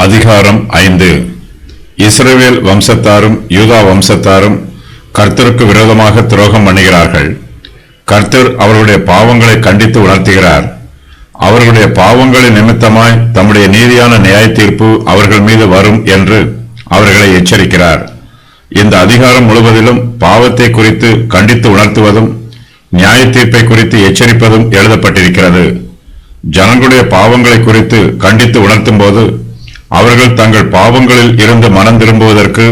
அதிகாரம் 5. இஸ்ரவேல் வம்சத்தாரும் யூதா வம்சத்தாரும் கர்த்தருக்கு விரோதமாக துரோகம் பண்ணுகிறார்கள். கர்த்தர் அவர்களுடைய பாவங்களை கண்டித்து உணர்த்துகிறார். அவர்களுடைய பாவங்களின் நிமித்தமாய் தம்முடைய நீதியான நியாய தீர்ப்பு அவர்கள் மீது வரும் என்று அவர்களை எச்சரிக்கிறார். இந்த அதிகாரம் முழுவதிலும் பாவத்தை குறித்து கண்டித்து உணர்த்துவதும் நியாய தீர்ப்பை குறித்து எச்சரிப்பதும் எழுதப்பட்டிருக்கிறது. ஜனங்களுடைய பாவங்களை குறித்து கண்டித்து உணர்த்தும் போது அவர்கள் தங்கள் பாவங்களில் இருந்து மனம் திரும்புவதற்கு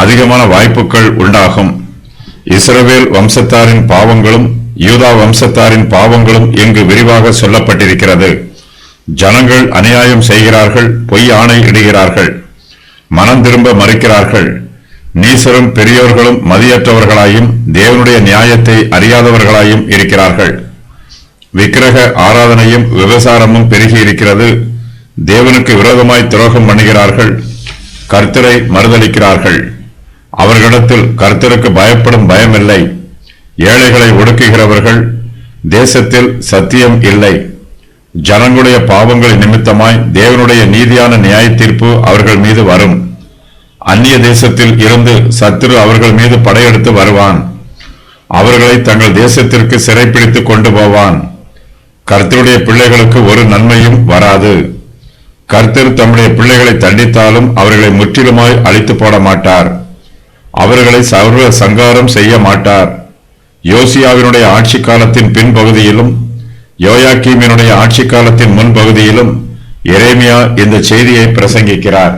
அதிகமான வாய்ப்புகள் உண்டாகும். இஸ்ரவேல் வம்சத்தாரின் பாவங்களும் யூதா வம்சத்தாரின் பாவங்களும் இங்கு விரிவாக சொல்லப்பட்டிருக்கிறது. ஜனங்கள் அநியாயம் செய்கிறார்கள், பொய் ஆணை இடுகிறார்கள், மனம் திரும்ப மறுக்கிறார்கள். நீசரும் பெரியோர்களும் மதியற்றவர்களாயும் தேவனுடைய நியாயத்தை அறியாதவர்களாயும் இருக்கிறார்கள். விக்கிரக ஆராதனையும் விபசாரமும் பெருகி இருக்கிறது. தேவனுக்கு விரோதமாய் துரோகம் பண்ணுகிறார்கள், கர்த்தரை மறுதலிக்கிறார்கள். அவர்களிடத்தில் கர்த்தருக்கு பயப்படும் பயமில்லை. ஏழைகளை ஒடுக்குகிறவர்கள், தேசத்தில் சத்தியம் இல்லை. ஜனங்களுடைய பாவங்களின் நிமித்தமாய் தேவனுடைய நீதியான நியாய தீர்ப்பு அவர்கள் மீது வரும். அந்நிய தேசத்தில் இருந்து சத்துரு அவர்கள் மீது படையெடுத்து வருவான். அவர்களை தங்கள் தேசத்திற்கு சிறைப்பிடித்து கொண்டு போவான். கர்த்தருடைய பிள்ளைகளுக்கு ஒரு நன்மையும் வராது. கர்த்தர் தம்முடைய பிள்ளைகளை தண்டித்தாலும் அவர்களை முற்றிலுமாய் அழித்து போட மாட்டார். அவர்களை சர்வ சங்காரம் செய்ய மாட்டார். யோசியாவினுடைய ஆட்சி காலத்தின் பின்பகுதியிலும் யோயாக்கீமினுடைய ஆட்சி காலத்தின் முன்பகுதியிலும் எரேமியா இந்த செய்தியை பிரசங்கிக்கிறார்.